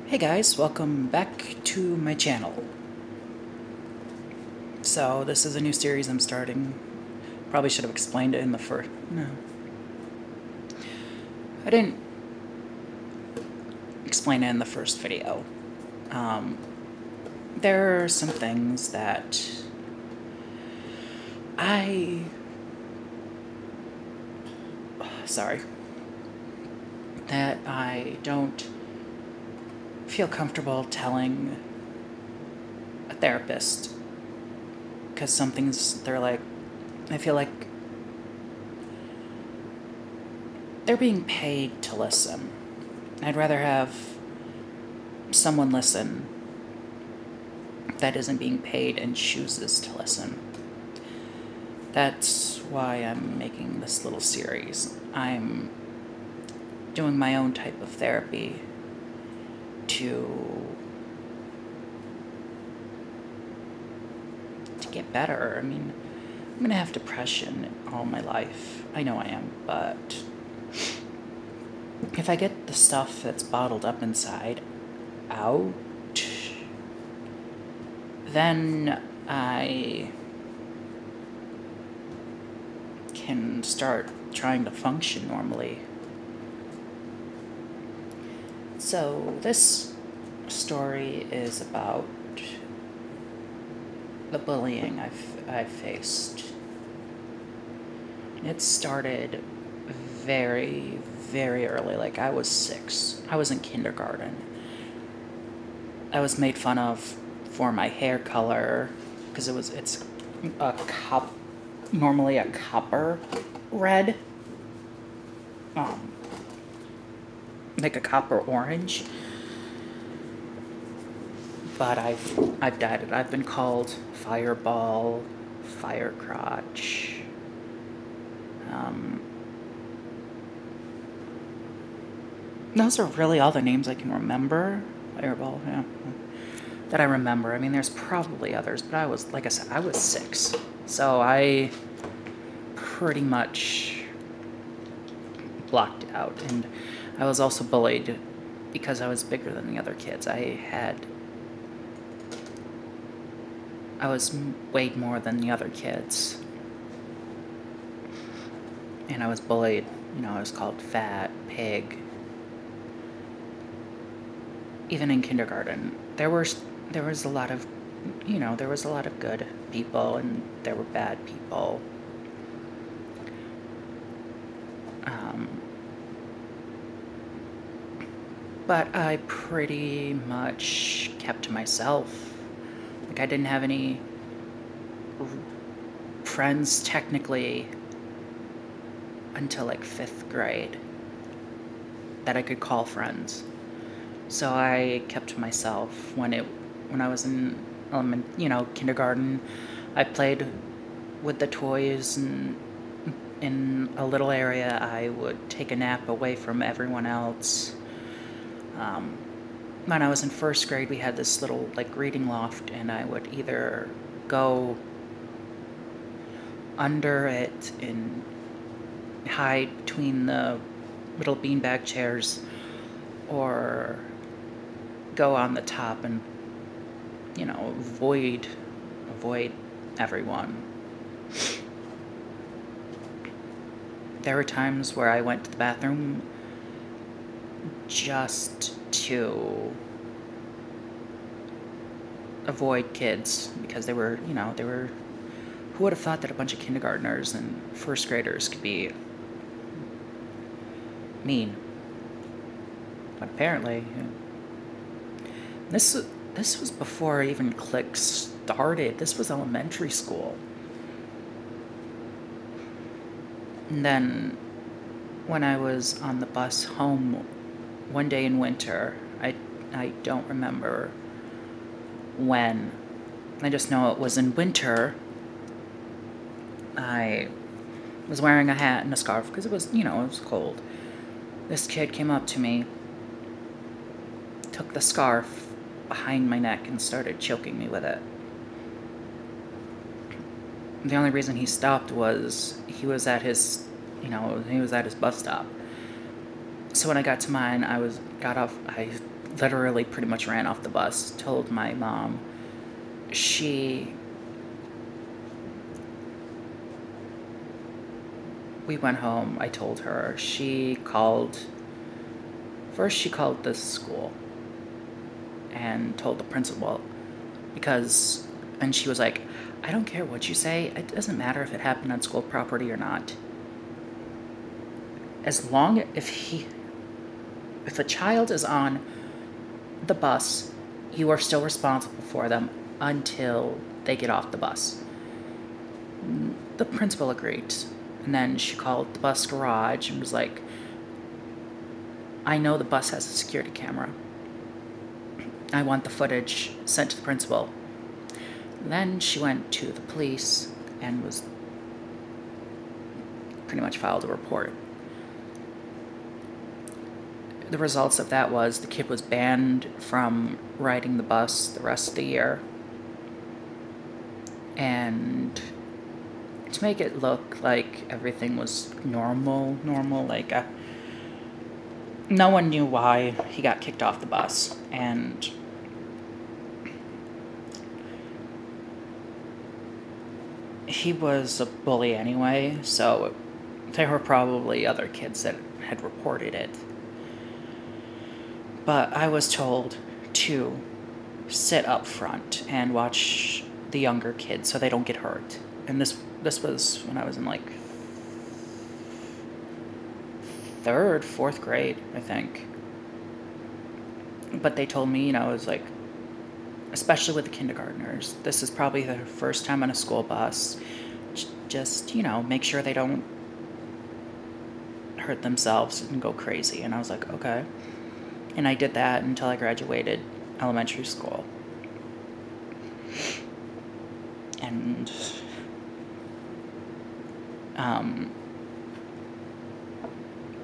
Hey guys, welcome back to my channel. So, this is a new series I'm starting. Probably should have explained it in the first... No. I didn't explain it in the first video. There are some things that that I don't feel comfortable telling a therapist. Because some things, I feel like they're being paid to listen. I'd rather have someone listen that isn't being paid and chooses to listen. That's why I'm making this little series. I'm doing my own type of therapy to get better. I mean, I'm gonna have depression all my life. I know I am, but if I get the stuff that's bottled up inside out, then I can start trying to function normally. So this story is about the bullying I've faced. It started very, very early. Like, I was 6. I was in kindergarten. I was made fun of for my hair color because it's normally a copper red, like a copper orange. But I've dyed it. I've been called fireball, fire crotch. Those are really all the names I can remember. Fireball, yeah. That I remember. I mean, there's probably others, but I was, like I said, I was 6. So I pretty much blocked it out. And I was also bullied because I was bigger than the other kids. I weighed more than the other kids. And I was bullied. You know, I was called fat, pig. Even in kindergarten, there was a lot of, there was a lot of good people and there were bad people. But I pretty much kept to myself. Like, I didn't have any friends technically until like 5th grade that I could call friends. So I kept to myself. When I was in kindergarten, I played with the toys, and in a little area I would take a nap away from everyone else. When I was in 1st grade, we had this little reading loft, and I would either go under it and hide between the little beanbag chairs, or go on the top and, avoid everyone. There were times where I went to the bathroom just to avoid kids, because they were, who would have thought that a bunch of kindergartners and 1st graders could be mean? But apparently, this was before even cliques started. This was elementary school. And then when I was on the bus home one day in winter, I don't remember when. I just know it was in winter. I was wearing a hat and a scarf because it was, it was cold. This kid came up to me, took the scarf behind my neck and started choking me with it. The only reason he stopped was he was at his, he was at his bus stop. So when I got to mine, I literally pretty much ran off the bus, told my mom. We went home, I told her. First she called the school and told the principal and she was like, I don't care what you say, it doesn't matter if it happened on school property or not. As long if a child is on the bus, you are still responsible for them until they get off the bus. The principal agreed. And then she called the bus garage and was like, I know the bus has a security camera. I want the footage sent to the principal. And then she went to the police and was pretty much filed a report. The results of that was the kid was banned from riding the bus the rest of the year. And to make it look like everything was normal, like no one knew why he got kicked off the bus. And he was a bully anyway, so there were probably other kids that had reported it. But I was told to sit up front and watch the younger kids so they don't get hurt. And this was when I was in like 3rd, 4th grade, I think. But they told me, it was like, especially with the kindergartners, this is probably their first time on a school bus. Just, make sure they don't hurt themselves and go crazy. And I was like, okay. And I did that until I graduated elementary school. And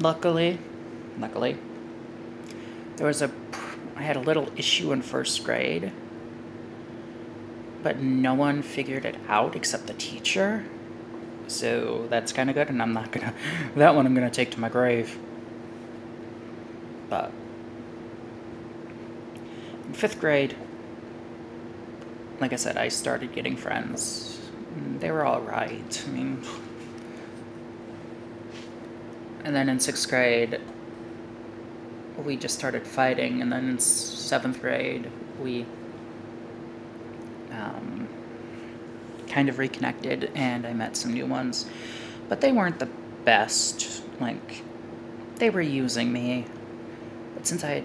luckily, I had a little issue in 1st grade, but no one figured it out except the teacher. So that's kind of good, and that one I'm gonna take to my grave. But in 5th grade, like I said, I started getting friends. They were all right. And then in 6th grade, we just started fighting. And then in 7th grade, we kind of reconnected, and I met some new ones. But they weren't the best. Like, they were using me. But since I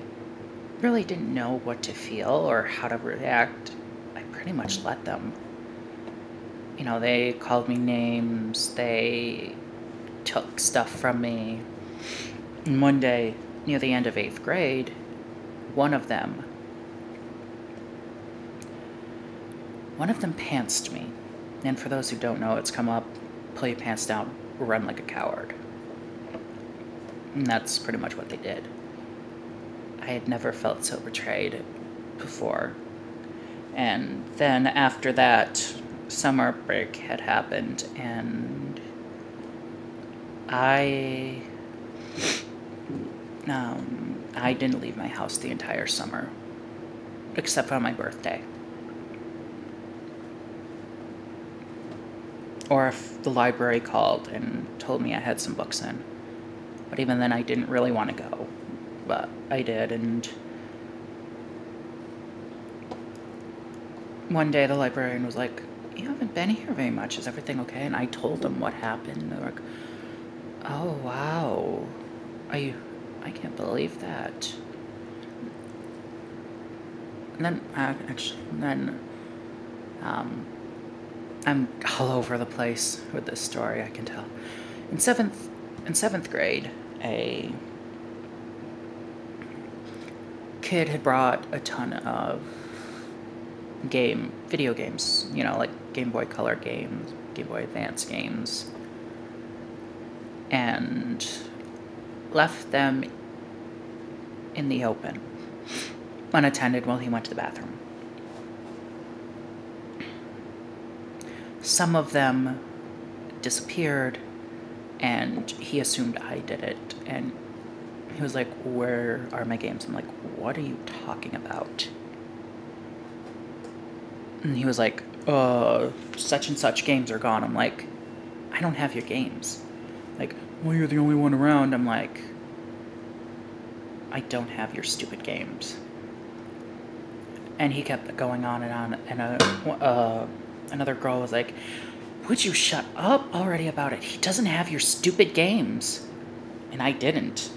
really didn't know what to feel or how to react, I pretty much let them. They called me names, they took stuff from me. And one day, near the end of 8th grade, one of them pantsed me. And for those who don't know, it's come up, pull your pants down, run like a coward. And that's pretty much what they did. I had never felt so betrayed before. And then after that, summer break had happened, and I didn't leave my house the entire summer, except for my birthday. Or if the library called and told me I had some books in. But even then, I didn't really want to go. But I did, and one day the librarian was like, you haven't been here very much, is everything okay? And I told them what happened, and they were like, oh, wow, I can't believe that. And then, I'm all over the place with this story, I can tell. In 7th grade, a kid had brought a ton of video games, like Game Boy Color games, Game Boy Advance games, and left them in the open, unattended, while he went to the bathroom. Some of them disappeared, and he assumed I did it, and He was like, where are my games? I'm like, what are you talking about? And he was like, such and such games are gone. I'm like, I don't have your games. Like, well, you're the only one around. I'm like, I don't have your stupid games. And he kept going on, and another girl was like, would you shut up already about it? He doesn't have your stupid games. And I didn't.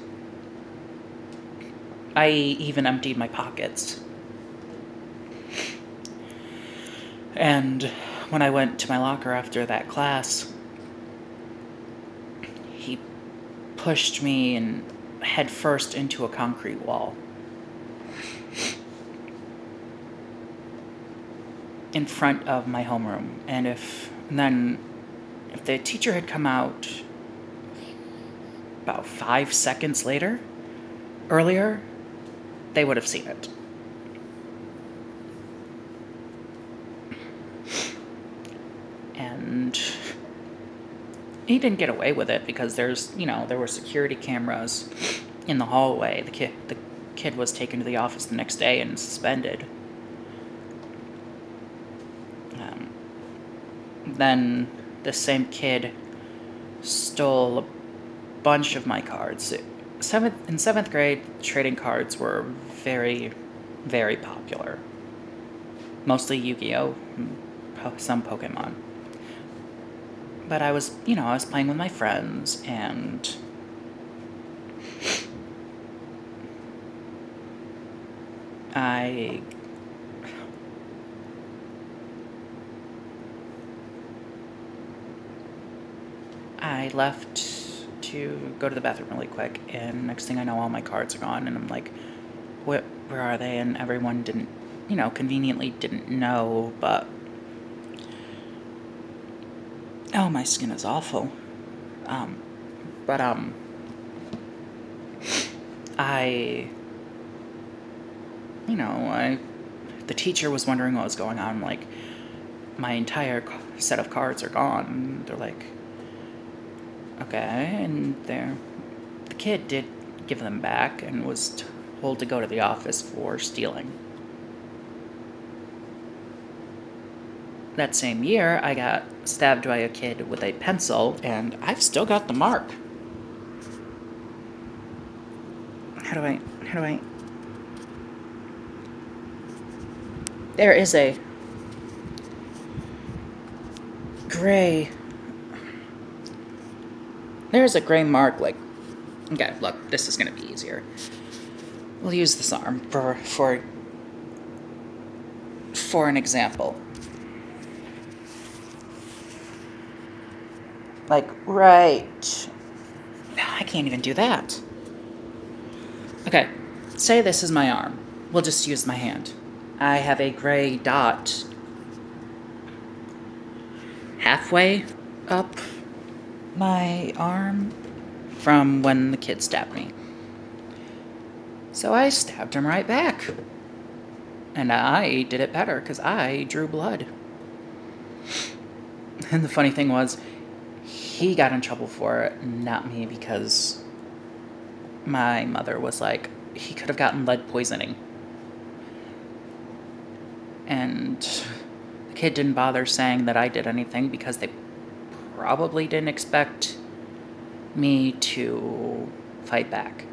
I even emptied my pockets. And when I went to my locker after that class, he pushed me and head first into a concrete wall. In front of my homeroom. And if the teacher had come out about 5 seconds earlier, they would have seen it. And he didn't get away with it because there were security cameras in the hallway. The kid was taken to the office the next day and suspended. Then the same kid stole a bunch of my cards. In 7th grade, trading cards were very, very popular. Mostly Yu-Gi-Oh!, some Pokemon. But I was playing with my friends, and I left to go to the bathroom really quick, and next thing I know, all my cards are gone, and I'm like, where are they? And everyone conveniently didn't know, but oh, my skin is awful. The teacher was wondering what was going on. Like, my entire set of cards are gone. They're like, okay, and the kid did give them back and was told to go to the office for stealing. That same year, I got stabbed by a kid with a pencil, and I've still got the mark. How do I... There is a gray... There's a gray mark, like... Okay, look, this is gonna be easier. We'll use this arm for an example. Like, right... I can't even do that. Okay, say this is my arm. We'll just use my hand. I have a gray dot halfway up my arm from when the kid stabbed me. So I stabbed him right back. And I did it better because I drew blood. And the funny thing was, he got in trouble for it, not me, because my mother was like, he could have gotten lead poisoning. And the kid didn't bother saying that I did anything because they probably didn't expect me to fight back.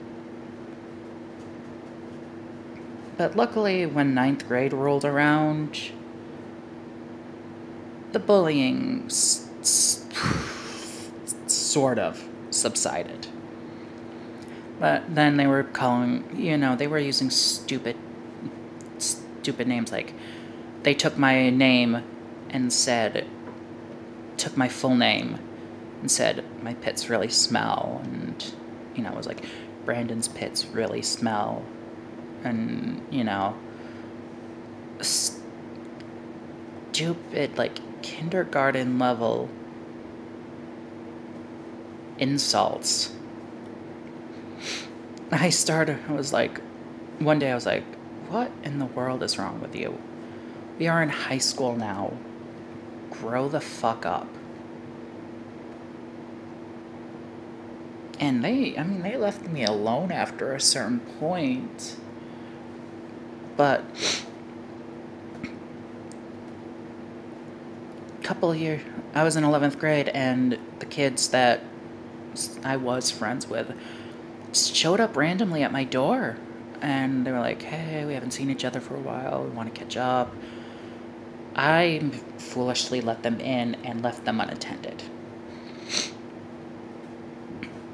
But luckily, when 9th grade rolled around, the bullying sort of subsided. But then they were they were using stupid names. Like, they took my name and took my full name and said, my pits really smell. And, it was like, Brandon's pits really smell. And, stupid, like, kindergarten level insults. One day I was like, what in the world is wrong with you? We are in high school now. Grow the fuck up. And they left me alone after a certain point. But couple of years, I was in 11th grade, and the kids that I was friends with showed up randomly at my door. And they were like, hey, we haven't seen each other for a while. We want to catch up. I foolishly let them in and left them unattended.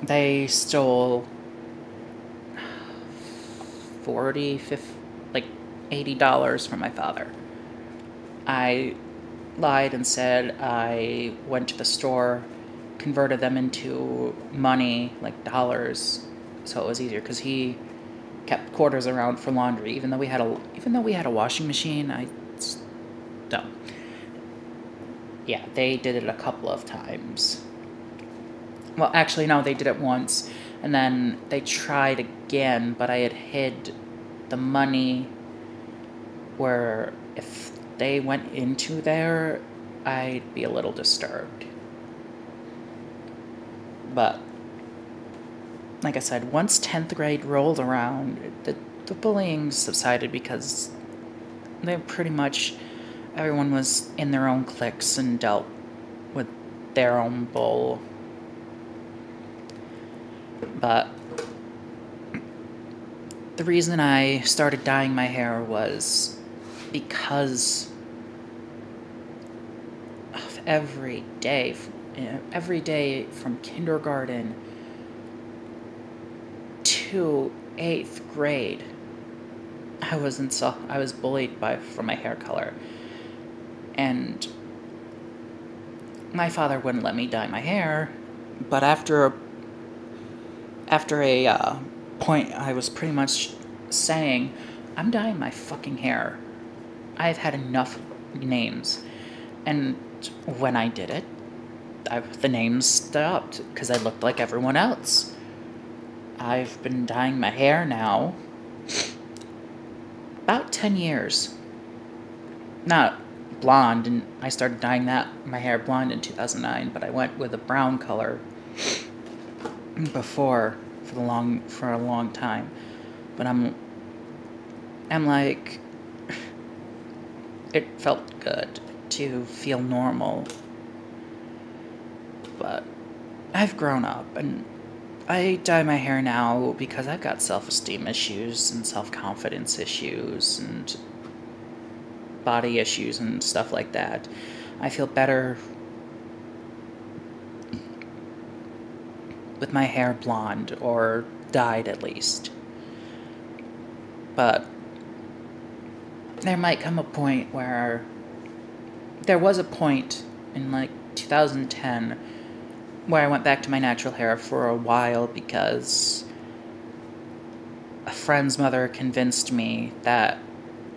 They stole 40, 50, like $80 from my father. I lied and said I went to the store, converted them into money, like dollars, so it was easier, because he kept quarters around for laundry, even though we had a washing machine. Dumb. Yeah, they did it a couple of times. Well, actually, no, they did it once, and then they tried again, but I had hid the money where if they went into there, I'd be a little disturbed. But, like I said, once 10th grade rolled around, the bullying subsided, because they pretty much, everyone was in their own cliques and dealt with their own bull. But the reason I started dyeing my hair was because of every day from kindergarten to 8th grade, I was bullied for my hair color. And my father wouldn't let me dye my hair, but after a point, I was pretty much saying, I'm dyeing my fucking hair. I've had enough names. And when I did it, the names stopped, because I looked like everyone else. I've been dyeing my hair now about 10 years. Not blonde, and I started dyeing my hair blonde in 2009, but I went with a brown color before for a long time. But I'm like, it felt good to feel normal. But I've grown up, and I dye my hair now because I've got self-esteem issues and self-confidence issues and body issues and stuff like that. I feel better with my hair blonde, or dyed at least. But there might come a point where, there was a point in like 2010 where I went back to my natural hair for a while, because a friend's mother convinced me that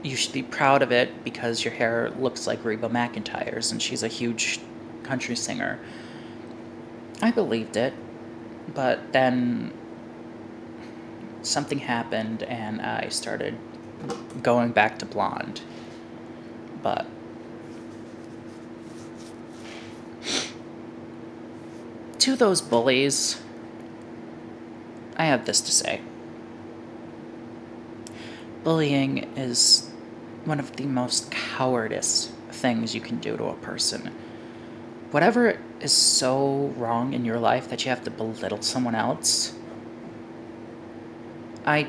you should be proud of it because your hair looks like Reba McEntire's, and she's a huge country singer. I believed it, but then something happened and I started going back to blonde. But to those bullies, I have this to say. Bullying is one of the most cowardice things you can do to a person. Whatever is so wrong in your life that you have to belittle someone else, I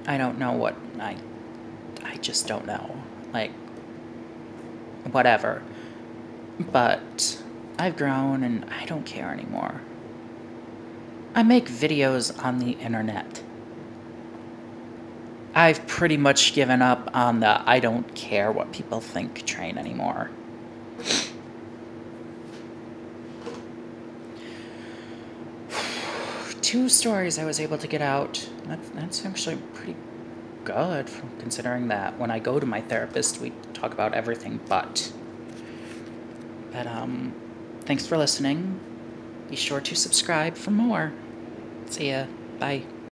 don't know what, I just don't know. Like, whatever. But I've grown and I don't care anymore. I make videos on the internet. I've pretty much given up on the I don't care what people think train anymore. Two stories I was able to get out. That's actually pretty good, considering that when I go to my therapist, we talk about everything but. But, thanks for listening. Be sure to subscribe for more. See ya. Bye.